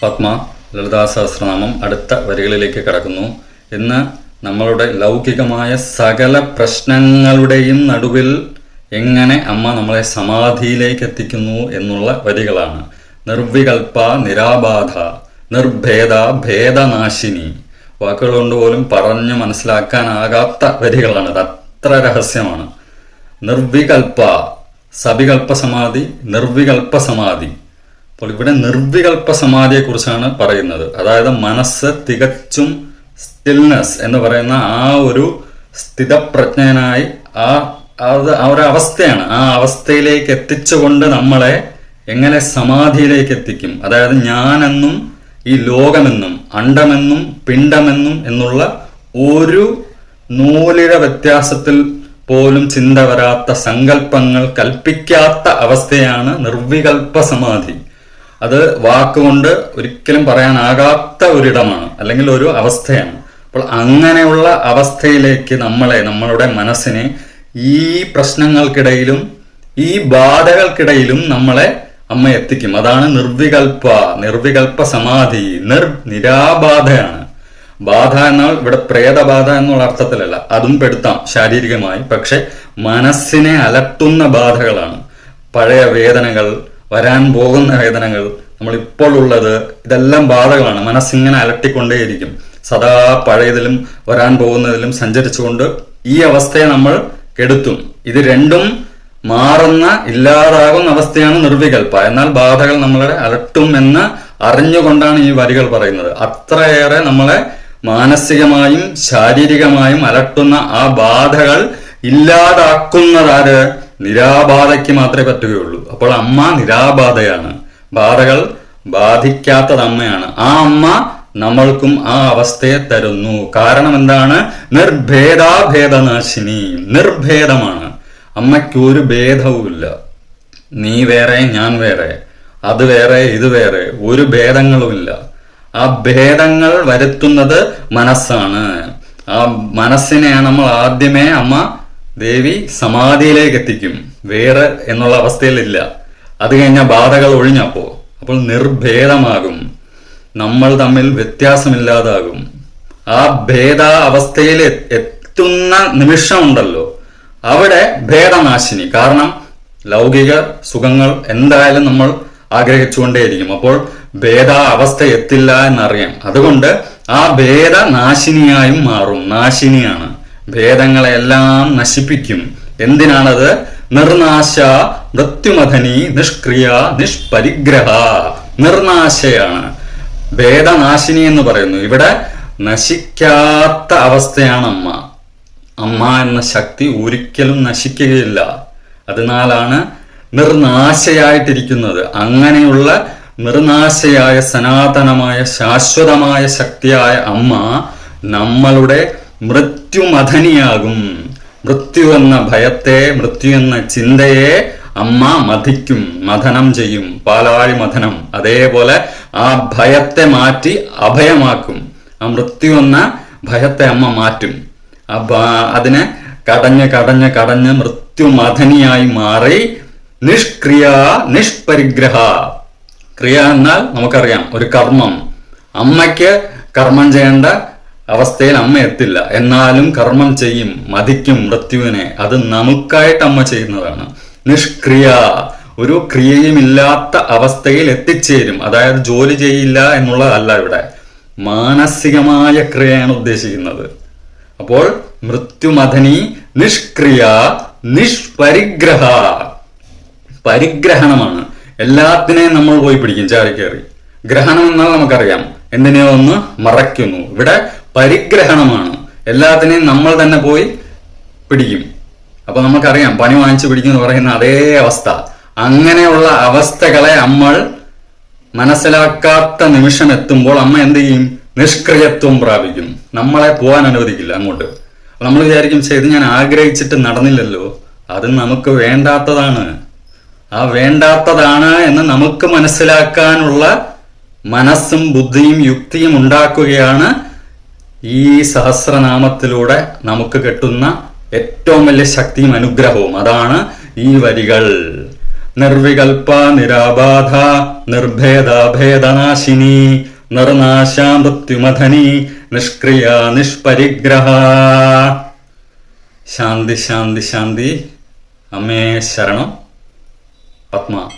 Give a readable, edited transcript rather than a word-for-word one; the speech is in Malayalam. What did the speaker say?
പത്മ ലളിതാ സഹസ്രനാമം അടുത്ത വരികളിലേക്ക് കടക്കുന്നു. ഇന്ന് നമ്മളുടെ ലൗകികമായ സകല പ്രശ്നങ്ങളുടെയും നടുവിൽ എങ്ങനെ അമ്മ നമ്മളെ സമാധിയിലേക്ക് എത്തിക്കുന്നു എന്നുള്ള വരികളാണ്. നിർവികൽപ നിരാബാധ നിർഭേദ ഭേദനാശിനി. വാക്കുകൾ കൊണ്ട് പോലും പറഞ്ഞു മനസ്സിലാക്കാനാകാത്ത വരികളാണ്. അത് അത്ര രഹസ്യമാണ്. നിർവികൽപ, സവികൽപ്പ സമാധി, നിർവികൽപ്പ സമാധി. അപ്പോൾ ഇവിടെ നിർവികൽപ്പ സമാധിയെ കുറിച്ചാണ് പറയുന്നത്. അതായത് മനസ്സ് തികച്ചും സ്റ്റിൽനെസ് എന്ന് പറയുന്ന ആ ഒരു സ്ഥിതപ്രജ്ഞനായി ആ ഒരു അവസ്ഥയാണ്. ആ അവസ്ഥയിലേക്ക് എത്തിച്ചുകൊണ്ട് നമ്മളെ എങ്ങനെ സമാധിയിലേക്ക് എത്തിക്കും. അതായത് ഞാനെന്നും ഈ ലോകമെന്നും അണ്ടമെന്നും പിണ്ടമെന്നും എന്നുള്ള ഒരു നൂലിഴ വ്യത്യാസത്തിൽ പോലും ചിന്ത വരാത്ത സങ്കല്പങ്ങൾ കൽപ്പിക്കാത്ത അവസ്ഥയാണ് നിർവികൽപ്പ സമാധി. അത് വാക്കുകൊണ്ട് ഒരിക്കലും പറയാനാകാത്ത ഒരിടമാണ്, അല്ലെങ്കിൽ ഒരു അവസ്ഥയാണ്. അപ്പോൾ അങ്ങനെയുള്ള അവസ്ഥയിലേക്ക് നമ്മളുടെ മനസ്സിനെ ഈ പ്രശ്നങ്ങൾക്കിടയിലും ഈ ബാധകൾക്കിടയിലും നമ്മളെ അമ്മ എത്തിക്കും. അതാണ് നിർവികൽപ്പ സമാധി. നിരാബാധയാണ്. ബാധ എന്നാൽ ഇവിടെ പ്രേതബാധ എന്നുള്ള അർത്ഥത്തിലല്ല, അതും പെടുത്താം ശാരീരികമായി. പക്ഷെ മനസ്സിനെ അലട്ടുന്ന ബാധകളാണ്. പഴയ വേദനകൾ, വരാൻ പോകുന്ന വേദനകൾ, നമ്മൾ ഇപ്പോൾ ഉള്ളത്, ഇതെല്ലാം ബാധകളാണ്. മനസ്സിങ്ങനെ അലട്ടിക്കൊണ്ടേയിരിക്കും. സദാ പഴയതിലും വരാൻ പോകുന്നതിലും സഞ്ചരിച്ചുകൊണ്ട് ഈ അവസ്ഥയെ നമ്മൾ കെടുത്തും. ഇത് രണ്ടും മാറുന്ന ഇല്ലാതാകുന്ന അവസ്ഥയാണ് നിർവികൽപ്പ. എന്നാൽ ബാധകൾ നമ്മളെ അലട്ടും എന്ന് അറിഞ്ഞുകൊണ്ടാണ് ഈ വരികൾ പറയുന്നത്. അത്രയേറെ നമ്മളെ മാനസികമായും ശാരീരികമായും അലട്ടുന്ന ആ ബാധകൾ ഇല്ലാതാക്കുന്നതാര്? നിരാബാധയ്ക്ക് മാത്രമേ പറ്റുകയുള്ളൂ. അപ്പോൾ അമ്മ നിരാബാധയാണ്. ബാധകൾ ബാധിക്കാത്തത് അമ്മയാണ്. ആ അമ്മ നമ്മൾക്കും ആ അവസ്ഥയെ തരുന്നു. കാരണം എന്താണ്? നിർഭേദാഭേദനാശിനി. നിർഭേദമാണ്. അമ്മയ്ക്ക് ഒരു ഭേദവുമില്ല. നീ വേറെ, ഞാൻ വേറെ, അത് വേറെ, ഇത് വേറെ, ഒരു ഭേദങ്ങളുമില്ല. ആ ഭേദങ്ങൾ വരുത്തുന്നത് മനസ്സാണ്. ആ മനസ്സിനെയാണ് നമ്മൾ ആദ്യമേ അമ്മ ദേവി സമാധിയിലേക്ക് എത്തിക്കും. വേറെ എന്നുള്ള അവസ്ഥയിലില്ല. അത് കഴിഞ്ഞാൽ ബാധകൾ അപ്പോൾ നിർഭേദമാകും. നമ്മൾ തമ്മിൽ വ്യത്യാസമില്ലാതാകും. ആ ഭേദ അവസ്ഥയിൽ എത്തുന്ന നിമിഷമുണ്ടല്ലോ, അവിടെ ഭേദനാശിനി. കാരണം ലൗകിക സുഖങ്ങൾ എന്തായാലും നമ്മൾ ആഗ്രഹിച്ചുകൊണ്ടേയിരിക്കും. അപ്പോൾ ഭേദ അവസ്ഥ എത്തില്ല എന്നറിയാം. അതുകൊണ്ട് ആ ഭേദനാശിനിയായും മാറും. നാശിനിയാണ്. ഭേദങ്ങളെല്ലാം നശിപ്പിക്കും. എന്തിനാണത്? നിർനാശ മൃത്യുമഥനി നിഷ്ക്രിയ നിഷ്പരിഗ്രഹ. നിർനാശയാണ്. ഭേദനാശിനി എന്ന് പറയുന്നു. ഇവിടെ നശിക്കാത്ത അവസ്ഥയാണ് അമ്മ. അമ്മ എന്ന ശക്തി ഒരിക്കലും നശിക്കുകയില്ല. അതിനാലാണ് നിർനാശയായിട്ടിരിക്കുന്നത്. അങ്ങനെയുള്ള നിർനാശയായ സനാതനമായ ശാശ്വതമായ ശക്തിയായ അമ്മ നമ്മളുടെ മൃത്യുമഥനിയാകും. മൃത്യു എന്ന ഭയത്തെ, മൃത്യു എന്ന ചിന്തയെ അമ്മ മഥിക്കും, മഥനം ചെയ്യും. പാലാഴി മഥനം. അതേപോലെ ആ ഭയത്തെ മാറ്റി അഭയമാക്കും. ആ മൃത്യു എന്ന ഭയത്തെ അമ്മ മാറ്റും. അതിനെ കടഞ്ഞ് മൃത്യുമഥനിയായി മാറി നിഷ്ക്രിയ നിഷ്പരിഗ്രഹ. ക്രിയ എന്നാൽ നമുക്കറിയാം, ഒരു കർമ്മം. അമ്മയ്ക്ക് കർമ്മം ചെയ്യേണ്ട അവസ്ഥയിൽ അമ്മ എത്തില്ല. എന്നാലും കർമ്മം ചെയ്യും, മതിക്കും മൃത്യുവിനെ. അത് നമുക്കായിട്ട് അമ്മ ചെയ്യുന്നതാണ്. നിഷ്ക്രിയ, ഒരു ക്രിയയുമില്ലാത്ത അവസ്ഥയിൽ എത്തിച്ചേരും. അതായത് ജോലി ചെയ്യില്ല എന്നുള്ളതല്ല ഇവിടെ, മാനസികമായ ക്രിയയാണ് ഉദ്ദേശിക്കുന്നത്. അപ്പോൾ മൃത്യുമഥനി നിഷ്ക്രിയ നിഷ്പരിഗ്രഹ. പരിഗ്രഹണമാണ്. എല്ലാത്തിനെയും നമ്മൾ പോയി പിടിക്കും ചാടിക്കേറി. ഗ്രഹണം എന്നാൽ നമുക്കറിയാം, എന്തിനെയോ ഒന്ന് മറയ്ക്കുന്നു. ഇവിടെ പരിഗ്രഹണമാണ്. എല്ലാത്തിനെയും നമ്മൾ തന്നെ പോയി പിടിക്കും. അപ്പൊ നമുക്കറിയാം, പണി വാങ്ങിച്ചു പിടിക്കുന്നു പറയുന്ന അതേ അവസ്ഥ. അങ്ങനെയുള്ള അവസ്ഥകളെ നമ്മൾ മനസ്സിലാക്കാത്ത നിമിഷം എത്തുമ്പോൾ അമ്മ എന്ത് ചെയ്യും? നിഷ്ക്രിയത്വം പ്രാപിക്കും. നമ്മളെ പോകാൻ അനുവദിക്കില്ല അങ്ങോട്ട്. നമ്മൾ വിചാരിക്കും, ഇത് ഞാൻ ആഗ്രഹിച്ചിട്ട് നടന്നില്ലല്ലോ, അത് നമുക്ക് വേണ്ടാത്തതാണ്. ആ വേണ്ടാത്തതാണ് എന്ന് നമുക്ക് മനസ്സിലാക്കാനുള്ള മനസ്സും ബുദ്ധിയും യുക്തിയും ഉണ്ടാക്കുകയാണ് ഈ സഹസ്രനാമത്തിലൂടെ നമുക്ക് കിട്ടുന്ന ഏറ്റവും വലിയ ശക്തിയും അനുഗ്രഹവും. അതാണ് ഈ വരികൾ. നിർവികൽപ നിരാബാധ നിർഭേദ ഭേദനാശിനി നിർനാശ മൃത്യുമഥനി നിഷ്ക്രിയ നിഷ്പരിഗ്രഹ. ശാന്തി ശാന്തി ശാന്തി. അമ്മേ ശരണം. പത്മ.